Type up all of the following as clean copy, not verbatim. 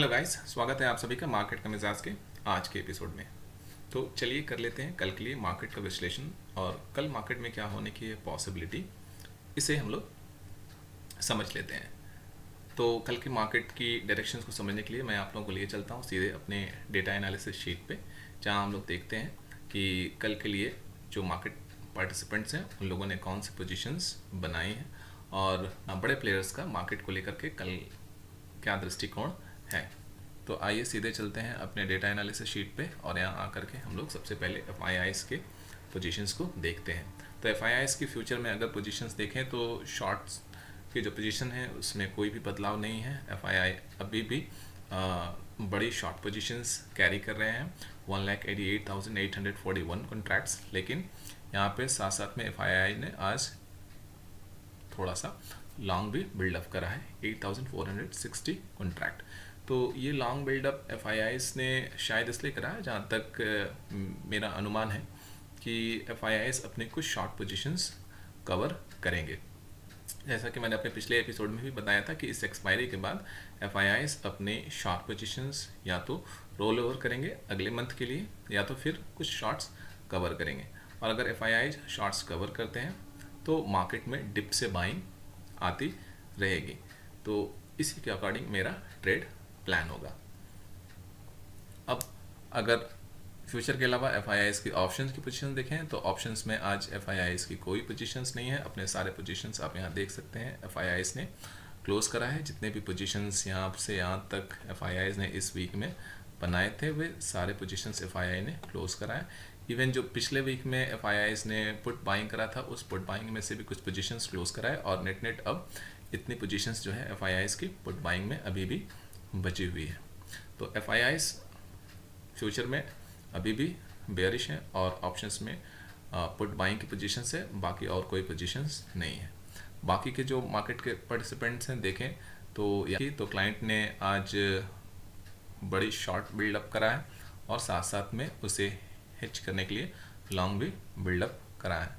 Hello guys, स्वागत है आप सभी का मार्केट का मिजाज के आज के एपिसोड में। तो चलिए कर लेते हैं कल के लिए मार्केट का विश्लेषण और कल मार्केट में क्या होने की है पॉसिबिलिटी, इसे हम लोग समझ लेते हैं। तो कल की मार्केट की डायरेक्शंस को समझने के लिए मैं आप लोगों को लिए चलता हूँ सीधे अपने डेटा एनालिसिस शीट पे, जहाँ हम लोग देखते हैं कि कल के लिए जो मार्केट पार्टिसिपेंट्स हैं उन लोगों ने कौन सी पोजीशंस बनाई हैं और बड़े प्लेयर्स का मार्केट को लेकर के कल क्या दृष्टिकोण है। तो आइए सीधे चलते हैं अपने डेटा एनालिसिस शीट पे और यहाँ आकर के हम लोग सबसे पहले एफ के पोजीशंस को देखते हैं। तो एफ की फ्यूचर में अगर पोजीशंस देखें तो शॉर्ट्स की जो पोजीशन है उसमें कोई भी बदलाव नहीं है। एफ अभी भी बड़ी शॉर्ट पोजीशंस कैरी कर रहे हैं 1,88,841 कॉन्ट्रैक्ट्स, लेकिन यहाँ पे साथ साथ में एफ ने आज थोड़ा सा लॉन्ग भी बिल्डअप करा है 8,460 कॉन्ट्रैक्ट। तो ये लॉन्ग बिल्डअप एफ ने शायद इसलिए करा है, जहाँ तक मेरा अनुमान है कि एफ अपने कुछ शॉर्ट पोजीशंस कवर करेंगे। जैसा कि मैंने अपने पिछले एपिसोड में भी बताया था कि इस एक्सपायरी के बाद एफ अपने शॉर्ट पोजीशंस या तो रोल ओवर करेंगे अगले मंथ के लिए या तो फिर कुछ शॉर्ट्स कवर करेंगे। और अगर एफ शॉर्ट्स कवर करते हैं तो मार्केट में डिप से बाइंग आती रहेगी। तो इसी के अकॉर्डिंग मेरा ट्रेड प्लान होगा। अब अगर फ्यूचर के अलावा एफ की ऑप्शंस की पोजीशन देखें तो ऑप्शंस में आज एफ की कोई पोजीशंस नहीं है। अपने सारे पोजीशंस आप यहाँ देख सकते हैं एफ ने क्लोज करा है। जितने भी पोजीशंस यहाँ से यहाँ तक एफ ने इस वीक में बनाए थे वे सारे पोजीशंस एफ ने क्लोज करा है। इवन जो पिछले वीक में एफ ने पुट बाइंग करा था उस पुट बाइंग में से भी कुछ पोजीशंस क्लोज करा है और नेट अब इतनी पोजीशंस जो है एफ की पुट बाइंग में अभी भी बची हुई है। तो एफ फ्यूचर में अभी भी बेयरिश है और ऑप्शंस में पुट बाइंग की पोजीशंस है, बाकी और कोई पोजीशंस नहीं है। बाकी के जो मार्केट के पार्टिसिपेंट्स हैं देखें तो क्लाइंट ने आज बड़ी शॉर्ट बिल्डअप करा है और साथ साथ में उसे हिच करने के लिए लॉन्ग भी बिल्डअप करा है।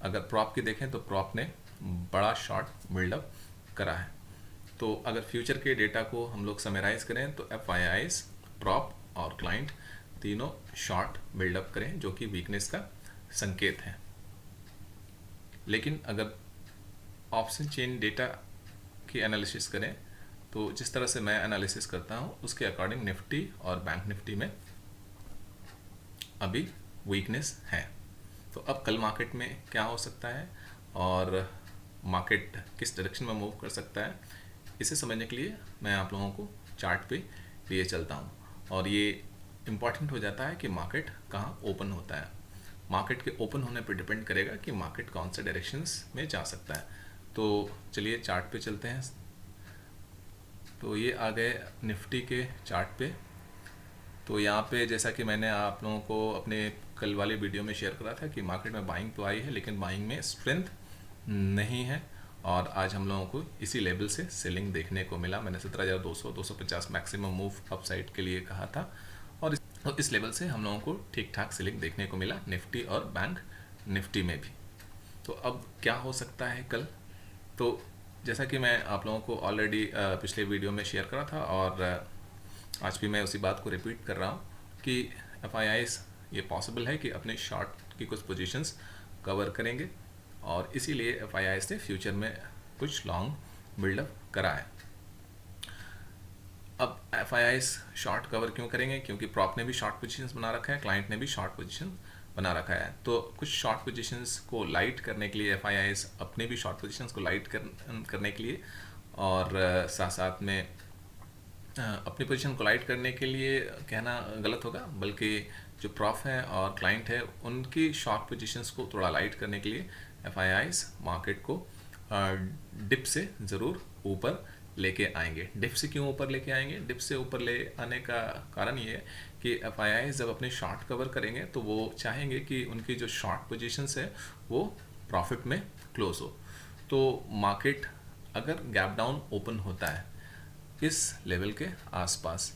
अगर प्रॉप की देखें तो प्रॉप ने बड़ा शॉर्ट बिल्डअप करा है। तो अगर फ्यूचर के डेटा को हम लोग समराइज करें तो एफ प्रॉप और क्लाइंट तीनों शॉर्ट बिल्डअप करें, जो कि वीकनेस का संकेत है। लेकिन अगर ऑप्शन चेन डेटा की एनालिसिस करें तो जिस तरह से मैं एनालिसिस करता हूं उसके अकॉर्डिंग निफ्टी और बैंक निफ्टी में अभी वीकनेस है। तो अब कल मार्केट में क्या हो सकता है और मार्केट किस डायरेक्शन में मूव कर सकता है, इसे समझने के लिए मैं आप लोगों को चार्ट पे लिए चलता हूँ। और ये इम्पॉर्टेंट हो जाता है कि मार्केट कहाँ ओपन होता है। मार्केट के ओपन होने पर डिपेंड करेगा कि मार्केट कौन से डायरेक्शंस में जा सकता है। तो चलिए चार्ट पे चलते हैं। तो ये आ गए निफ्टी के चार्ट पे। तो यहाँ पे जैसा कि मैंने आप लोगों को अपने कल वाली वीडियो में शेयर करा था कि मार्केट में बाइंग तो आई है लेकिन बाइंग में स्ट्रेंथ नहीं है और आज हम लोगों को इसी लेवल से सेलिंग देखने को मिला। मैंने 17,200-250 मैक्सिमम मूव अप साइड के लिए कहा था और इस लेवल से हम लोगों को ठीक ठाक सेलिंग देखने को मिला निफ्टी और बैंक निफ्टी में भी। तो अब क्या हो सकता है कल, तो जैसा कि मैं आप लोगों को ऑलरेडी पिछले वीडियो में शेयर करा था और आज भी मैं उसी बात को रिपीट कर रहा हूँ कि एफ ये पॉसिबल है कि अपने शॉर्ट की कुछ पोजीशंस कवर करेंगे और इसीलिए एफ ने फ्यूचर में कुछ लॉन्ग बिल्डअप करा है। अब एफ शॉर्ट कवर क्यों करेंगे, क्योंकि प्रॉप ने भी शॉर्ट पोजीशंस बना रखा है, क्लाइंट ने भी शॉर्ट पोजीशन बना रखा है। तो कुछ शॉर्ट पोजीशंस को लाइट करने के लिए एफ अपने भी शॉर्ट पोजीशंस को लाइट करने के लिए और साथ साथ में अपनी पोजीशन को लाइट करने के लिए कहना गलत होगा, बल्कि जो प्रॉप है और क्लाइंट है उनकी शॉर्ट पोजीशंस को थोड़ा लाइट करने के लिए एफ मार्केट को डिप से ज़रूर ऊपर लेके आएंगे। डिप से क्यों ऊपर लेके आएंगे? डिप से ऊपर ले आने का कारण ये है कि एफ जब अपने शॉर्ट कवर करेंगे तो वो चाहेंगे कि उनकी जो शॉर्ट पोजीशंस है वो प्रॉफिट में क्लोज हो। तो मार्केट अगर गैप डाउन ओपन होता है इस लेवल के आसपास,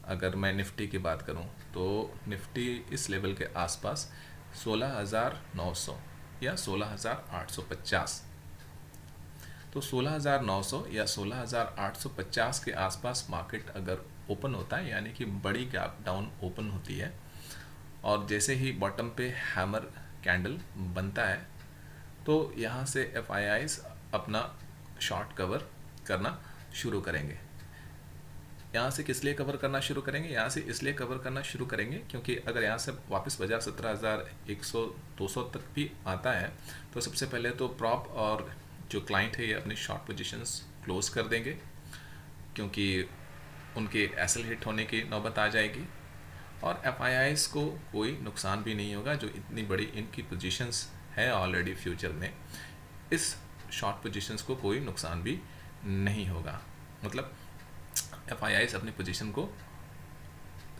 अगर मैं निफ्टी की बात करूं तो निफ्टी इस लेवल के आसपास 16,900 या 16,850, तो 16,900 या 16,850 के आसपास मार्केट अगर ओपन होता है, यानी कि बड़ी गैप डाउन ओपन होती है, और जैसे ही बॉटम पे हैमर कैंडल बनता है तो यहाँ से FIIs अपना शॉर्ट कवर करना शुरू करेंगे। यहाँ से किस लिए कवर करना शुरू करेंगे? यहाँ से इसलिए कवर करना शुरू करेंगे क्योंकि अगर यहाँ से वापस बाजार 17,100-200 तक भी आता है तो सबसे पहले तो प्रॉप और जो क्लाइंट है ये अपनी शॉर्ट पोजीशंस क्लोज कर देंगे, क्योंकि उनके एसल हिट होने की नौबत आ जाएगी, और FIIs को कोई नुकसान भी नहीं होगा। जो इतनी बड़ी इनकी पोजीशंस है ऑलरेडी फ्यूचर में, इस शॉर्ट पोजीशंस को कोई नुकसान भी नहीं होगा, मतलब FIIs अपनी पोजीशन को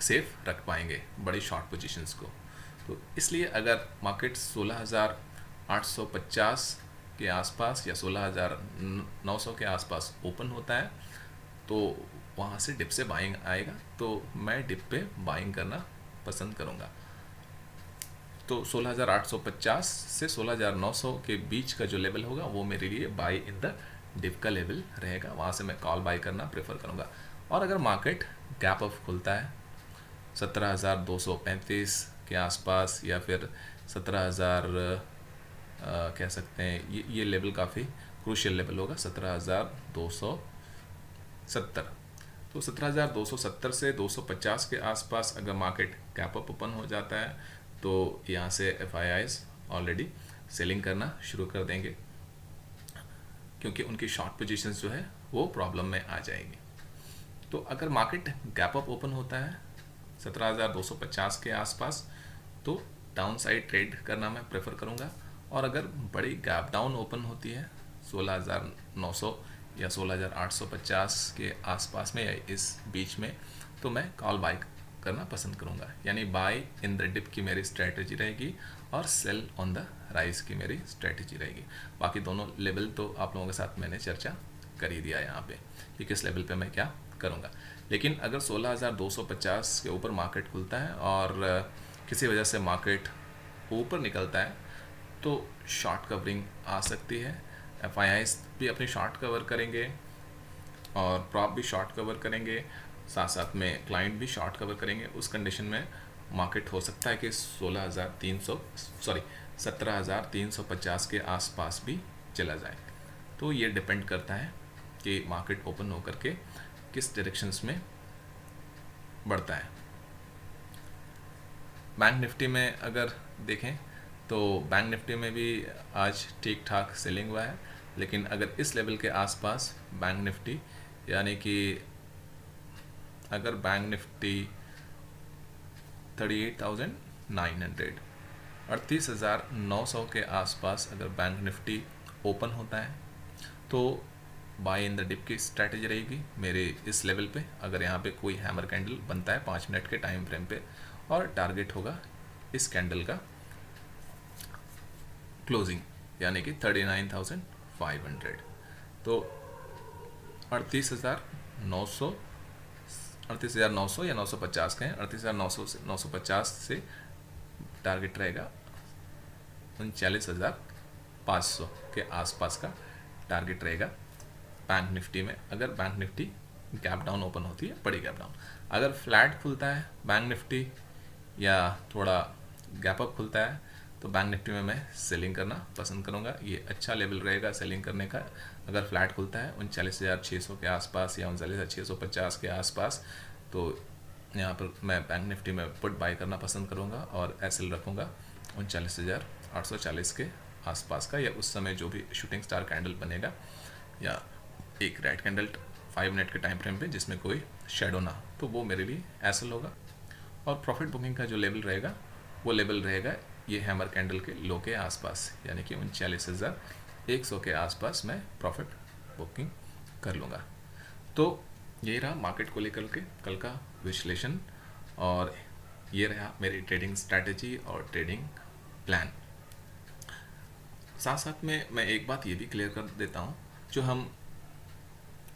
सेफ रख पाएंगे बड़ी शॉर्ट पोजीशंस को। तो इसलिए अगर मार्केट 16,850 के आसपास या 16,900 के आसपास ओपन होता है तो वहाँ से डिप से बाइंग आएगा, तो मैं डिप पे बाइंग करना पसंद करूँगा। तो 16,850 से 16,900 के बीच का जो लेवल होगा वो मेरे लिए बाई इन द डिप का लेवल रहेगा, वहाँ से मैं कॉल बाई करना प्रेफर करूँगा। और अगर मार्केट गैप अप खुलता है 17,235 के आसपास या फिर 17,000 कह सकते हैं, ये लेवल काफ़ी क्रूशियल लेवल होगा 17,270। तो 17,270 से 250 के आसपास अगर मार्केट गैप अप ओपन हो जाता है तो यहाँ से FIIs ऑलरेडी सेलिंग करना शुरू कर देंगे, क्योंकि उनकी शॉर्ट पोजीशंस जो है वो प्रॉब्लम में आ जाएगी। तो अगर मार्केट गैप अप ओपन होता है 17,250 के आसपास तो डाउन साइड ट्रेड करना मैं प्रेफर करूँगा, और अगर बड़ी गैप डाउन ओपन होती है 16,900 या 16,850 के आसपास में या इस बीच में, तो मैं कॉल बाय करना पसंद करूँगा, यानी बाय इन द डिप की मेरी स्ट्रैटेजी रहेगी और सेल ऑन द राइज की मेरी स्ट्रैटेजी रहेगी। बाकी दोनों लेवल तो आप लोगों के साथ मैंने चर्चा कर ही दिया यहाँ पे कि किस लेवल पे मैं क्या करूँगा। लेकिन अगर 16,250 के ऊपर मार्केट खुलता है और किसी वजह से मार्केट ऊपर निकलता है तो शॉर्ट कवरिंग आ सकती है। FIIs भी अपनी शॉर्ट कवर करेंगे और प्रॉप भी शॉर्ट कवर करेंगे, साथ साथ में क्लाइंट भी शॉर्ट कवर करेंगे। उस कंडीशन में मार्केट हो सकता है कि 17,350 के आसपास भी चला जाए। तो ये डिपेंड करता है कि मार्केट ओपन होकर के किस डायरेक्शंस में बढ़ता है। बैंक निफ्टी में अगर देखें तो बैंक निफ्टी में भी आज ठीक ठाक सेलिंग हुआ है, लेकिन अगर इस लेवल के आसपास बैंक निफ्टी, यानी कि अगर बैंक निफ्टी 38,900 38,900 के आसपास अगर बैंक निफ्टी ओपन होता है तो बाय इन द डिप की स्ट्रैटेजी रहेगी मेरे इस लेवल पे। अगर यहाँ पे कोई हैमर कैंडल बनता है 5 मिनट के टाइम फ्रेम पे और टारगेट होगा इस कैंडल का क्लोजिंग, यानी कि 39,500, तो 38,900 या 950 का है, 38,900 से 950 से टारगेट रहेगा 39,500 के आसपास का टारगेट रहेगा बैंक निफ्टी में। अगर bank Nifty gap down open होती है, बड़ी गैप डाउन, अगर फ्लैट खुलता है बैंक निफ्टी या थोड़ा गैप अप खुलता है तो बैंक निफ्टी में मैं सेलिंग करना पसंद करूंगा। ये अच्छा लेवल रहेगा सेलिंग करने का। अगर फ्लैट खुलता है 39,600 के आसपास या 39,650 के आसपास तो यहाँ पर मैं बैंक निफ्टी में पुट बाय करना पसंद करूँगा और एसएल रखूँगा 39,840 के आसपास का, या उस समय जो भी शूटिंग स्टार कैंडल बनेगा या एक रेड कैंडल 5 मिनट के टाइम फ्रेम पे जिसमें कोई शेडो ना, तो वो मेरे लिए एसएल होगा। और प्रॉफिट बुकिंग का जो लेवल रहेगा वो लेवल रहेगा ये हैमर कैंडल के लो के आसपास, यानी कि 39,100 के आसपास मैं प्रॉफिट बुकिंग कर लूँगा। तो ये रहा मार्केट को लेकर के कल का विश्लेषण, और ये रहा मेरी ट्रेडिंग स्ट्रैटेजी और ट्रेडिंग प्लान। साथ साथ में मैं एक बात ये भी क्लियर कर देता हूँ, जो हम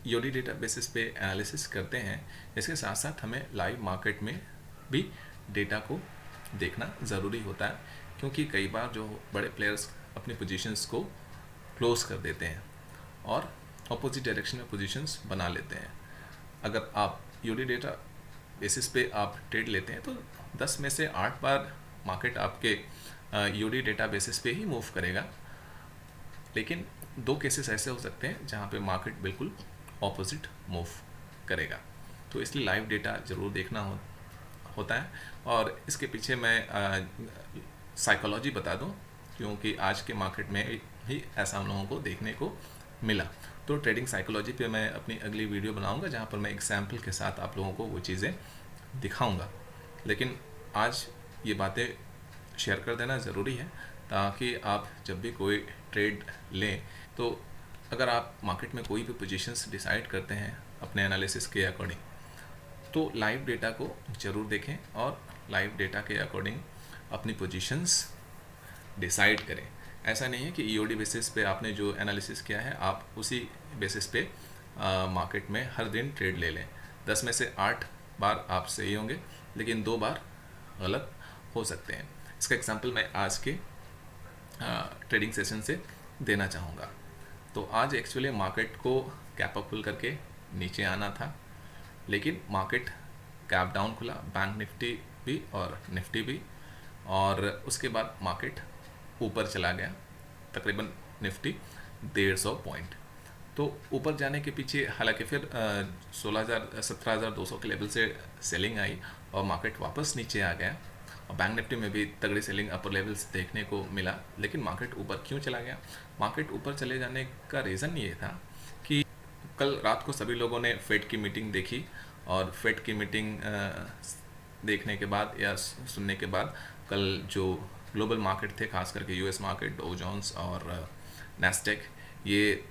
यूडी डेटा बेसिस पे एनालिसिस करते हैं, इसके साथ साथ हमें लाइव मार्केट में भी डेटा को देखना ज़रूरी होता है, क्योंकि कई बार जो बड़े प्लेयर्स अपनी पोजीशंस को क्लोज कर देते हैं और अपोजिट डायरेक्शन में पोजीशंस बना लेते हैं। अगर आप यूडी डेटा बेसिस पे आप ट्रेड लेते हैं तो 10 में से 8 बार मार्केट आपके यूडी डेटा बेसिस पे ही मूव करेगा, लेकिन 2 केसेस ऐसे हो सकते हैं जहाँ पे मार्केट बिल्कुल ऑपोजिट मूव करेगा। तो इसलिए लाइव डेटा ज़रूर देखना होता है। और इसके पीछे मैं साइकोलॉजी बता दूं, क्योंकि आज के मार्केट में ही ऐसा हम लोगों को देखने को मिला। तो ट्रेडिंग साइकोलॉजी पे मैं अपनी अगली वीडियो बनाऊंगा जहाँ पर मैं एग्जाम्पल के साथ आप लोगों को वो चीज़ें दिखाऊंगा। लेकिन आज ये बातें शेयर कर देना ज़रूरी है ताकि आप जब भी कोई ट्रेड लें तो अगर आप मार्केट में कोई भी पोजीशंस डिसाइड करते हैं अपने एनालिसिस के अकॉर्डिंग, तो लाइव डेटा को ज़रूर देखें और लाइव डेटा के अकॉर्डिंग अपनी पोजीशंस डिसाइड करें। ऐसा नहीं है कि ईओडी बेसिस पे आपने जो एनालिसिस किया है आप उसी बेसिस पे मार्केट में हर दिन ट्रेड ले लें। 10 में से 8 बार आप सही होंगे, लेकिन 2 बार गलत हो सकते हैं। इसका एग्जांपल मैं आज के ट्रेडिंग सेशन से देना चाहूँगा। तो आज एक्चुअली मार्केट को कैप अप पुल करके नीचे आना था, लेकिन मार्केट कैप डाउन खुला, बैंक निफ्टी भी और निफ्टी भी, और उसके बाद मार्केट ऊपर चला गया, तकरीबन निफ्टी 150 पॉइंट। तो ऊपर जाने के पीछे हालांकि फिर 17,200 के लेवल से सेलिंग आई और मार्केट वापस नीचे आ गया, और बैंक निफ्टी में भी तगड़ी सेलिंग अपर लेवल्स देखने को मिला। लेकिन मार्केट ऊपर क्यों चला गया? मार्केट ऊपर चले जाने का रीज़न ये था कि कल रात को सभी लोगों ने फेड की मीटिंग देखी, और फेड की मीटिंग देखने के बाद या सुनने के बाद कल जो ग्लोबल मार्केट थे, खास करके यूएस मार्केट, डो जोन्स और नैस्डैक, ये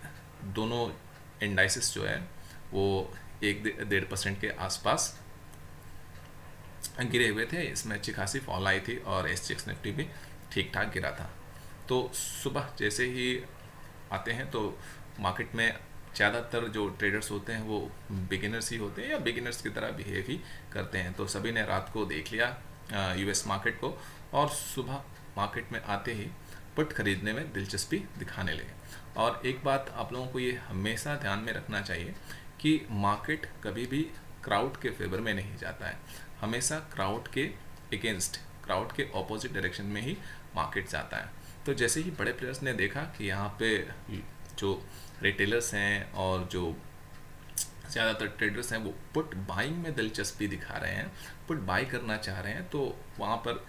दोनों इंडाइसिस जो है वो 1-1.5% के आसपास गिरे हुए थे। इसमें अच्छी खासी फॉल आई थी और एसजीएक्स निफ्टी भी ठीक ठाक गिरा था। तो सुबह जैसे ही आते हैं तो मार्केट में ज़्यादातर जो ट्रेडर्स होते हैं वो बिगिनर्स ही होते हैं या बिगिनर्स की तरह बिहेव ही करते हैं। तो सभी ने रात को देख लिया यूएस मार्केट को, और सुबह मार्केट में आते ही पुट खरीदने में दिलचस्पी दिखाने लगे। और एक बात आप लोगों को ये हमेशा ध्यान में रखना चाहिए कि मार्केट कभी भी क्राउड के फेवर में नहीं जाता है, हमेशा क्राउड के अगेंस्ट, क्राउड के ऑपोजिट डायरेक्शन में ही मार्केट जाता है। तो जैसे ही बड़े प्लेयर्स ने देखा कि यहाँ पे जो रिटेलर्स हैं और जो ज़्यादातर ट्रेडर्स हैं वो पुट बाइंग में दिलचस्पी दिखा रहे हैं, पुट बाई करना चाह रहे हैं, तो वहाँ पर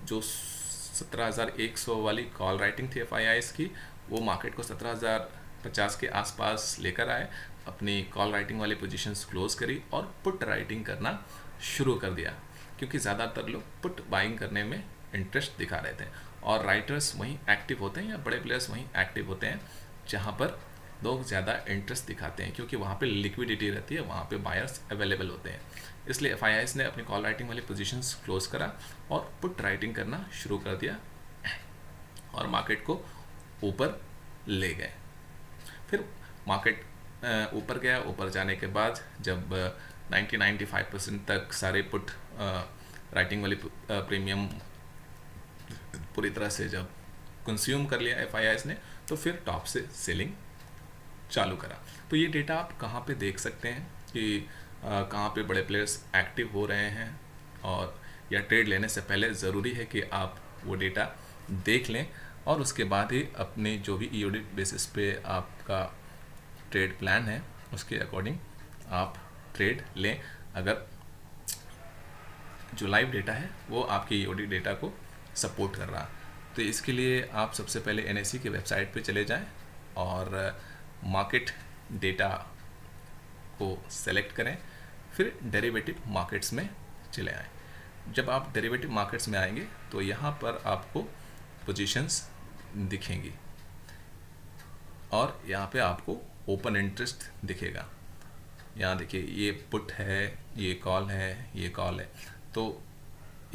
जो 17,100 वाली कॉल राइटिंग थी FIIs की, वो मार्केट को 17,050 के आसपास लेकर आए, अपनी कॉल राइटिंग वाली पोजीशंस क्लोज करी और पुट राइटिंग करना शुरू कर दिया, क्योंकि ज़्यादातर लोग पुट बाइंग करने में इंटरेस्ट दिखा रहे थे। और राइटर्स वहीं एक्टिव होते हैं या बड़े प्लेयर्स वहीं एक्टिव होते हैं जहाँ पर लोग ज़्यादा इंटरेस्ट दिखाते हैं, क्योंकि वहाँ पे लिक्विडिटी रहती है, वहाँ पे बायर्स अवेलेबल होते हैं। इसलिए FIIs ने अपनी कॉल राइटिंग वाली पोजीशंस क्लोज करा और पुट राइटिंग करना शुरू कर दिया और मार्केट को ऊपर ले गए। फिर मार्केट ऊपर गया, ऊपर जाने के बाद जब 90-95% तक सारे पुट राइटिंग वाली प्रीमियम पूरी तरह से जब कंज्यूम कर लिया FIIs ने, तो फिर टॉप से सेलिंग चालू करा। तो ये डेटा आप कहाँ पे देख सकते हैं कि कहाँ पे बड़े प्लेयर्स एक्टिव हो रहे हैं, और या ट्रेड लेने से पहले ज़रूरी है कि आप वो डेटा देख लें और उसके बाद ही अपने जो भी ईओडी बेसिस पे आपका ट्रेड प्लान है उसके अकॉर्डिंग आप ट्रेड लें, अगर जो लाइव डेटा है वो आपके ईओडी डेटा को सपोर्ट कर रहा। तो इसके लिए आप सबसे पहले NSE की वेबसाइट पे चले जाएं और मार्केट डेटा को सेलेक्ट करें, फिर डेरिवेटिव मार्केट्स में चले आएँ। जब आप डेरिवेटिव मार्केट्स में आएंगे तो यहाँ पर आपको पोजीशंस दिखेंगी और यहाँ पे आपको ओपन इंटरेस्ट दिखेगा। यहाँ देखिए, ये पुट है, ये कॉल है, ये कॉल है। तो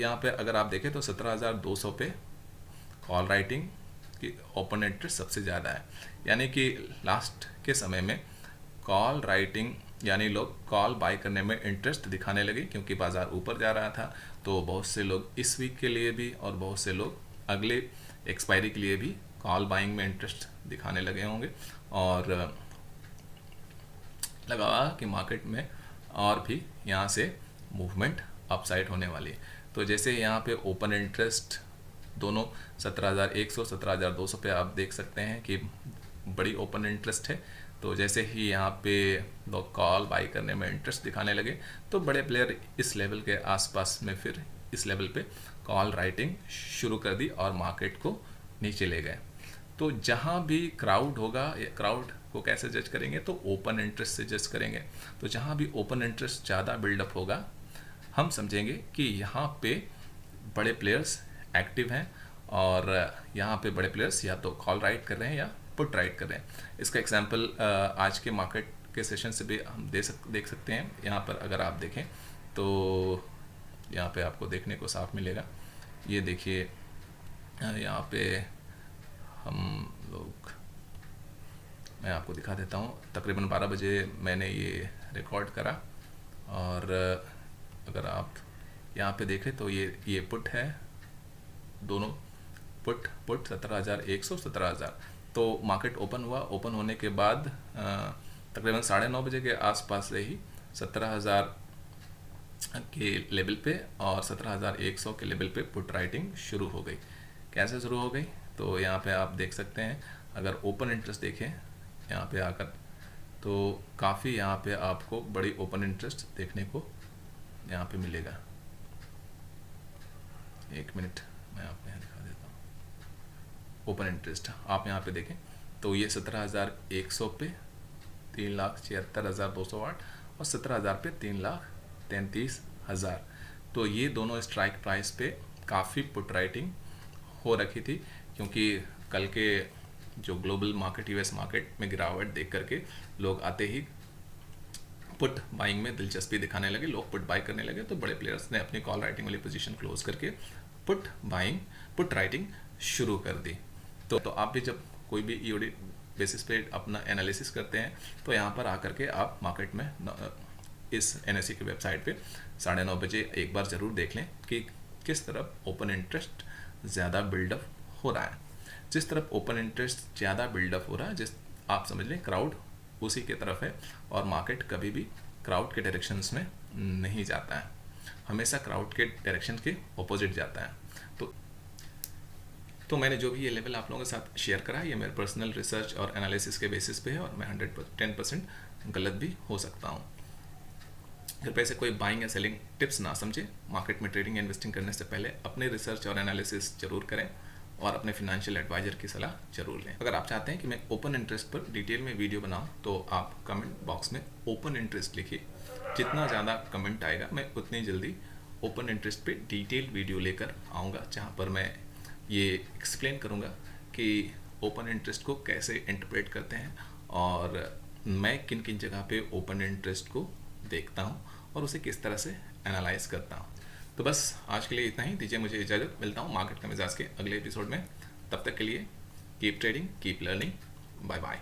यहाँ पे अगर आप देखें तो 17,200 पे कॉल राइटिंग की ओपन इंटरेस्ट सबसे ज़्यादा है, यानी कि लास्ट के समय में कॉल राइटिंग यानी लोग कॉल बाय करने में इंटरेस्ट दिखाने लगे, क्योंकि बाज़ार ऊपर जा रहा था। तो बहुत से लोग इस वीक के लिए भी और बहुत से लोग अगले एक्सपायरी के लिए भी कॉल बाइंग में इंटरेस्ट दिखाने लगे होंगे, और लगा कि मार्केट में और भी यहाँ से मूवमेंट अपसाइड होने वाली है। तो जैसे यहाँ पे ओपन इंटरेस्ट दोनों 17,100 17,200 पे आप देख सकते हैं कि बड़ी ओपन इंटरेस्ट है। तो जैसे ही यहाँ पे लोग कॉल बाई करने में इंटरेस्ट दिखाने लगे तो बड़े प्लेयर इस लेवल के आसपास में फिर इस लेवल पे कॉल राइटिंग शुरू कर दी और मार्केट को नीचे ले गए। तो जहाँ भी क्राउड होगा, क्राउड को कैसे जज करेंगे, तो ओपन इंटरेस्ट से जज करेंगे। तो जहाँ भी ओपन इंटरेस्ट ज़्यादा बिल्डअप होगा हम समझेंगे कि यहाँ पे बड़े प्लेयर्स एक्टिव हैं और यहाँ पे बड़े प्लेयर्स या तो कॉल राइट कर रहे हैं या पुट राइट कर रहे हैं। इसका एग्जांपल आज के मार्केट के सेशन से भी हम देख सकते हैं। यहाँ पर अगर आप देखें तो यहाँ पे आपको देखने को साफ मिलेगा। ये देखिए यहाँ पे हम लोग, मैं आपको दिखा देता हूँ, तकरीबन 12 बजे मैंने ये रिकॉर्ड करा और अगर आप यहाँ पे देखें तो ये पुट है, दोनों पुट 17,100 17,000। तो मार्केट ओपन हुआ, ओपन होने के बाद तकरीबन 9:30 बजे के आसपास से ही 17,000 के लेवल पे और 17,100 के लेवल पे पुट राइटिंग शुरू हो गई। कैसे शुरू हो गई, तो यहाँ पे आप देख सकते हैं। अगर ओपन इंटरेस्ट देखें यहाँ पे आकर तो काफ़ी यहाँ पे आपको बड़ी ओपन इंटरेस्ट देखने को यहाँ पे मिलेगा। एक मिनट मैं आपको यहाँ दिखा देता हूँ। ओपन इंटरेस्ट आप यहाँ पे देखें तो ये 17,100 पे 3,76,208 और 17,000 पे 3,33,000। तो ये दोनों स्ट्राइक प्राइस पे काफ़ी पुट राइटिंग हो रखी थी, क्योंकि कल के जो ग्लोबल मार्केट यूएस मार्केट में गिरावट देख करके लोग आते ही पुट बाइंग में दिलचस्पी दिखाने लगे, लोग पुट बाई करने लगे। तो बड़े प्लेयर्स ने अपनी कॉल राइटिंग वाली पोजीशन क्लोज करके पुट राइटिंग शुरू कर दी। तो आप भी जब कोई भी ईओडी बेसिस पे अपना एनालिसिस करते हैं तो यहाँ पर आकर के आप मार्केट में इस एनएससी की वेबसाइट पे 9:30 बजे एक बार ज़रूर देख लें कि किस तरफ ओपन इंटरेस्ट ज़्यादा बिल्डअप हो रहा है। जिस तरफ ओपन इंटरेस्ट ज़्यादा बिल्डअप हो रहा है, जिस आप समझ लें क्राउड उसी के तरफ है और मार्केट कभी भी क्राउड के डायरेक्शंस में नहीं जाता है, हमेशा क्राउड के डायरेक्शन के ऑपोजिट जाता है। तो मैंने जो भी ये लेवल आप लोगों के साथ शेयर करा है ये मेरे पर्सनल रिसर्च और एनालिसिस के बेसिस पे है और मैं 110% गलत भी हो सकता हूँ। कृपया से कोई बाइंग या सेलिंग टिप्स ना समझे। मार्केट में ट्रेडिंग या इन्वेस्टिंग करने से पहले अपने रिसर्च और एनालिसिस जरूर करें और अपने फिनेंशियल एडवाइजर की सलाह जरूर लें। अगर आप चाहते हैं कि मैं ओपन इंटरेस्ट पर डिटेल में वीडियो बनाऊं तो आप कमेंट बॉक्स में ओपन इंटरेस्ट लिखिए। जितना ज़्यादा कमेंट आएगा मैं उतनी जल्दी ओपन इंटरेस्ट पे डिटेल वीडियो लेकर आऊँगा, जहाँ पर मैं ये एक्सप्लेन करूँगा कि ओपन इंटरेस्ट को कैसे इंटरप्रेट करते हैं और मैं किन किन जगह पे ओपन इंटरेस्ट को देखता हूँ और उसे किस तरह से एनालाइज करता हूँ। तो बस आज के लिए इतना ही, दीजिए मुझे इजाज़त। मिलता हूँ मार्केट का मिजाज के अगले एपिसोड में। तब तक के लिए keep trading, keep learning, bye bye.